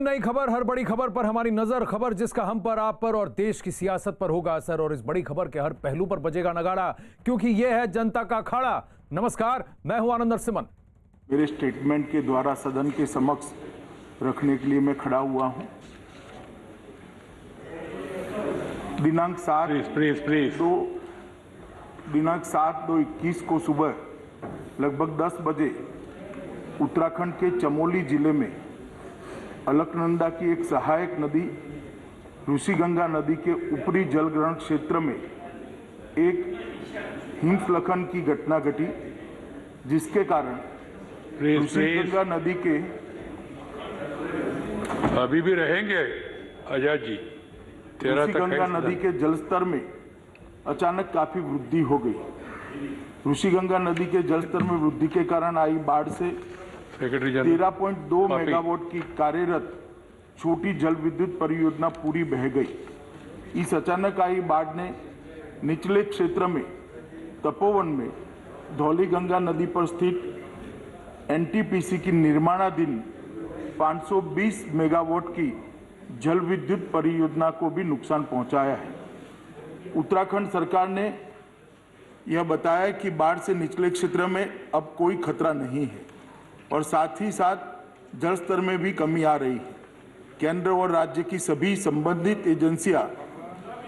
नई खबर, हर बड़ी खबर पर हमारी नजर। खबर जिसका हम पर, आप पर और देश की सियासत पर होगा असर, और इस बड़ी खबर के हर पहलू पर बजेगा नगाड़ा, क्योंकि यह है जनता का अखाड़ा। नमस्कार, मैं हूं आनंद नरसिम्हन। मेरे स्टेटमेंट के द्वारा सदन के समक्ष रखने के लिए मैं खड़ा हुआ हूं। दिनांक 7/2/21 को सुबह लगभग 10 बजे उत्तराखंड के चमोली जिले में अलकनंदा की एक सहायक नदी ऋषिगंगा नदी के ऊपरी जलग्रहण क्षेत्र में एक हिमस्खलन की घटना घटी, जिसके कारण ऋषिगंगा नदी के अभी भी रहेंगे आजाद जी। ऋषिगंगा नदी के जलस्तर में अचानक काफी वृद्धि हो गई। ऋषिगंगा नदी के जलस्तर में वृद्धि के कारण आई बाढ़ से 13.2 मेगावाट की कार्यरत छोटी जल विद्युत परियोजना पूरी बह गई। इस अचानक आई बाढ़ ने निचले क्षेत्र में तपोवन में धौलीगंगा नदी पर स्थित एनटीपीसी की निर्माणाधीन 520 मेगावाट की जल विद्युत परियोजना को भी नुकसान पहुंचाया है। उत्तराखंड सरकार ने यह बताया कि बाढ़ से निचले क्षेत्र में अब कोई खतरा नहीं है और साथ ही साथ जल स्तर में भी कमी आ रही है। केंद्र और राज्य की सभी संबंधित एजेंसियां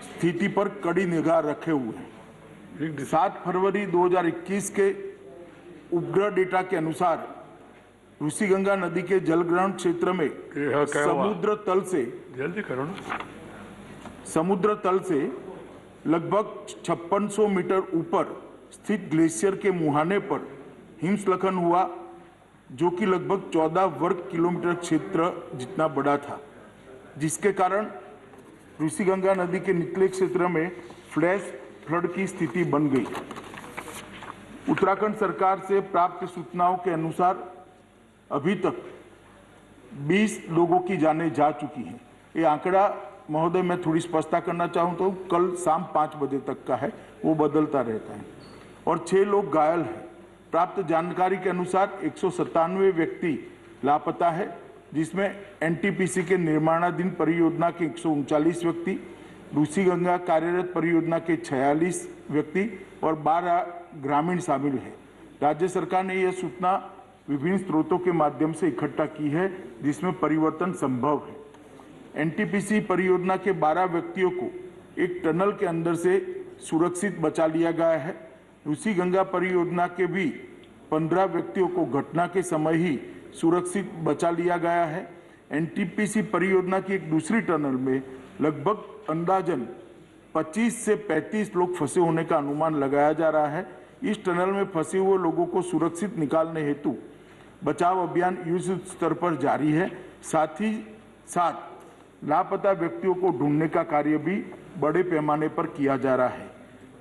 स्थिति पर कड़ी निगाह रखे हुए हैं। 7 फरवरी 2021 के उपग्रह डेटा के अनुसार ऋषिगंगा नदी के जलग्रहण क्षेत्र में समुद्र तल से लगभग 5600 मीटर ऊपर स्थित ग्लेशियर के मुहाने पर हिमस्खलन हुआ, जो कि लगभग 14 वर्ग किलोमीटर क्षेत्र जितना बड़ा था, जिसके कारण ऋषिगंगा नदी के निचले क्षेत्र में फ्लैश फ्लड की स्थिति बन गई। उत्तराखंड सरकार से प्राप्त सूचनाओं के अनुसार अभी तक 20 लोगों की जानें जा चुकी हैं। ये आंकड़ा महोदय मैं थोड़ी स्पष्टता करना चाहूँ तो कल शाम 5 बजे तक का है, वो बदलता रहता है, और 6 लोग घायल हैं। प्राप्त जानकारी के अनुसार 197 व्यक्ति लापता है, जिसमें एनटीपीसी के निर्माणाधीन परियोजना के 139 व्यक्ति, ऋषिगंगा कार्यरत परियोजना के 46 व्यक्ति और 12 ग्रामीण शामिल हैं। राज्य सरकार ने यह सूचना विभिन्न स्रोतों के माध्यम से इकट्ठा की है, जिसमें परिवर्तन संभव है। एनटीपीसी परियोजना के 12 व्यक्तियों को एक टनल के अंदर से सुरक्षित बचा लिया गया है। ऋषिगंगा परियोजना के भी 15 व्यक्तियों को घटना के समय ही सुरक्षित बचा लिया गया है। एनटीपीसी परियोजना की एक दूसरी टनल में लगभग अंदाजन 25 से 35 लोग फंसे होने का अनुमान लगाया जा रहा है। इस टनल में फंसे हुए लोगों को सुरक्षित निकालने हेतु बचाव अभियान युद्ध स्तर पर जारी है। साथ ही साथ लापता व्यक्तियों को ढूंढने का कार्य भी बड़े पैमाने पर किया जा रहा है।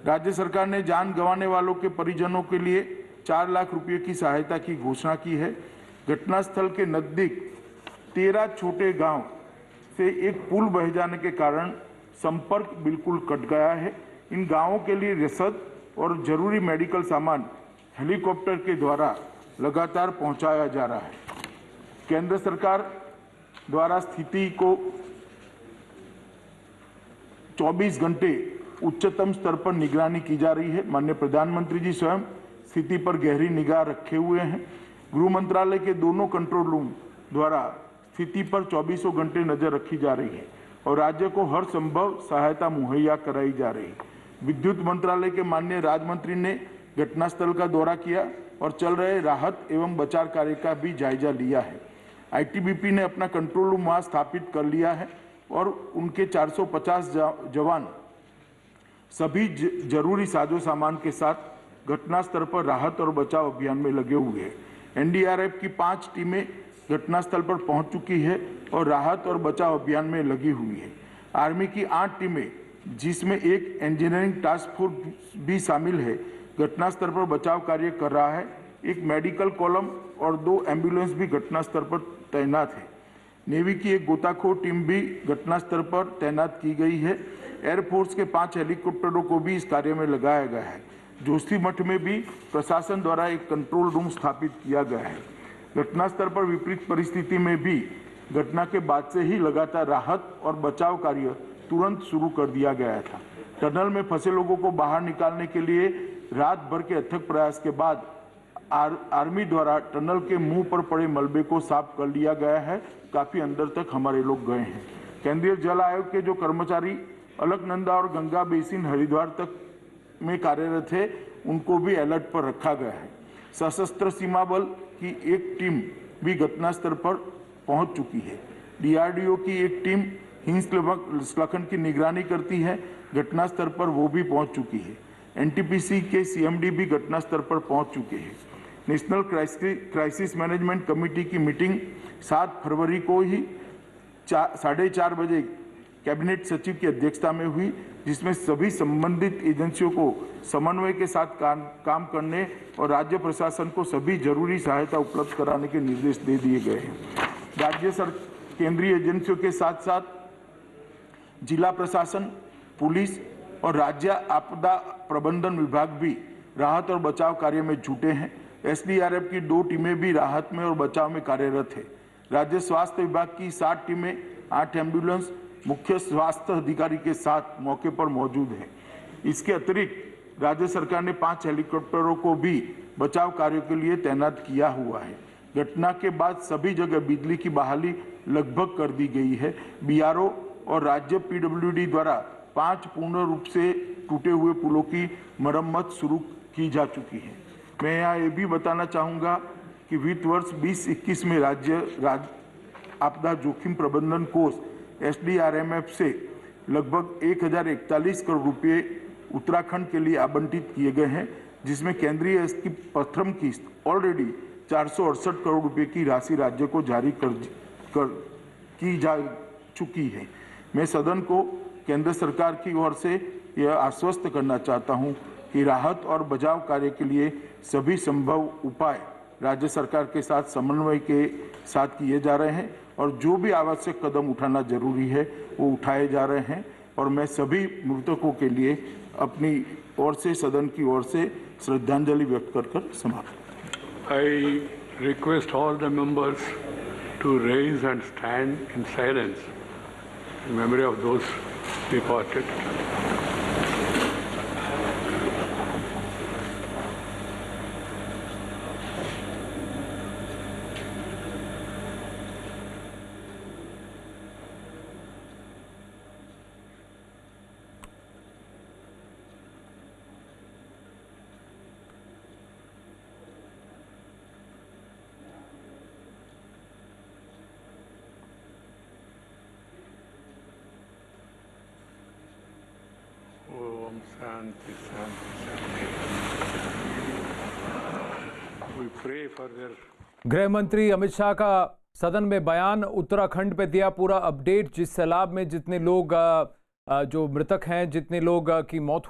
राज्य सरकार ने जान गंवाने वालों के परिजनों के लिए 4 लाख रुपये की सहायता की घोषणा की है। घटनास्थल के नजदीक 13 छोटे गांव से एक पुल बह जाने के कारण संपर्क बिल्कुल कट गया है। इन गांवों के लिए रसद और जरूरी मेडिकल सामान हेलीकॉप्टर के द्वारा लगातार पहुंचाया जा रहा है। केंद्र सरकार द्वारा स्थिति को 24 घंटे उच्चतम स्तर पर निगरानी की जा रही है। माननीय प्रधानमंत्री जी स्वयं स्थिति पर गहरी निगाह रखे हुए हैं। गृह मंत्रालय के दोनों कंट्रोल रूम द्वारा स्थिति पर 24 घंटे नजर रखी जा रही है और राज्य को हर संभव सहायता मुहैया कराई जा रही है। विद्युत मंत्रालय के माननीय राज्य मंत्री ने घटनास्थल का दौरा किया और चल रहे राहत एवं बचाव कार्य का भी जायजा लिया है। आईटीबीपी ने अपना कंट्रोल रूम वहां स्थापित कर लिया है और उनके 450 जवान सभी जरूरी साजो सामान के साथ घटनास्थल पर राहत और बचाव अभियान में लगे हुए हैं। एनडीआरएफ की 5 टीमें घटनास्थल पर पहुंच चुकी है और राहत और बचाव अभियान में लगी हुई है। आर्मी की 8 टीमें, जिसमें एक इंजीनियरिंग टास्क फोर्स भी शामिल है, घटनास्थल पर बचाव कार्य कर रहा है। एक मेडिकल कॉलम और 2 एम्बुलेंस भी घटनास्थल पर तैनात है। नेवी की एक गोताखोर टीम भी घटनास्थल पर तैनात की गई है। एयरफोर्स के 5 हेलीकॉप्टरों को भी इस कार्य में लगाया गया है। जोशीमठ में भी प्रशासन द्वारा एक कंट्रोल रूम स्थापित किया गया है। घटनास्थल पर विपरीत परिस्थिति में भी घटना के बाद से ही लगातार राहत और बचाव कार्य तुरंत शुरू कर दिया गया था। टनल में फंसे लोगों को बाहर निकालने के लिए रात भर के अथक प्रयास के बाद आर्मी द्वारा टनल के मुंह पर पड़े मलबे को साफ कर लिया गया है। काफी अंदर तक हमारे लोग गए हैं। केंद्रीय जल आयोग के जो कर्मचारी अलकनंदा और गंगा बेसिन हरिद्वार तक में कार्यरत है, उनको भी अलर्ट पर रखा गया है। सशस्त्र सीमा बल की एक टीम भी घटनास्थल पर पहुंच चुकी है। DRDO की एक टीम हिमस्खलन की निगरानी करती है, घटनास्थल पर वो भी पहुंच चुकी है। NTPC के CMD भी घटनास्थल पर पहुंच चुके हैं। नेशनल क्राइसिस मैनेजमेंट कमेटी की मीटिंग 7 फरवरी को ही 4:30 बजे कैबिनेट सचिव की अध्यक्षता में हुई, जिसमें सभी संबंधित एजेंसियों को समन्वय के साथ काम करने और राज्य प्रशासन को सभी जरूरी सहायता उपलब्ध कराने के निर्देश दे दिए गए हैं। केंद्रीय एजेंसियों के साथ साथ जिला प्रशासन, पुलिस और राज्य आपदा प्रबंधन विभाग भी राहत और बचाव कार्य में जुटे हैं। SDRF की 2 टीमें भी राहत में और बचाव में कार्यरत है। राज्य स्वास्थ्य विभाग की 7 टीमें, 8 एम्बुलेंस मुख्य स्वास्थ्य अधिकारी के साथ मौके पर मौजूद है। इसके अतिरिक्त राज्य सरकार ने 5 हेलीकॉप्टरों को भी बचाव कार्यों के लिए तैनात किया हुआ है। घटना के बाद सभी जगह बिजली की बहाली लगभग कर दी गई है। BRO और राज्य PWD द्वारा 5 पूर्ण रूप से टूटे हुए पुलों की मरम्मत शुरू की जा चुकी है। मैं यहाँ ये भी बताना चाहूँगा कि वित्त वर्ष 2021 में राज्य आपदा जोखिम प्रबंधन कोष SDRMF से लगभग 1041 करोड़ रुपये उत्तराखंड के लिए आवंटित किए गए हैं, जिसमें केंद्रीय की प्रथम किस्त ऑलरेडी 468 करोड़ रुपए की राशि राज्य को जारी की जा चुकी है। मैं सदन को केंद्र सरकार की ओर से यह आश्वस्त करना चाहता हूं कि राहत और बचाव कार्य के लिए सभी संभव उपाय राज्य सरकार के साथ समन्वय के साथ किए जा रहे हैं और जो भी आवश्यक कदम उठाना जरूरी है वो उठाए जा रहे हैं। और मैं सभी मृतकों के लिए अपनी ओर से, सदन की ओर से श्रद्धांजलि व्यक्त कर समाप्त। I request all the members to raise and stand in silence in memory of those departed. Om Shanti Shanti Shanti. We pray for their. गृह मंत्री अमित शाह का सदन में बयान, उत्तराखंड पे दिया पूरा अपडेट। जिस सैलाब में जितने लोग जो मृतक हैं, जितने लोग की मौत हुई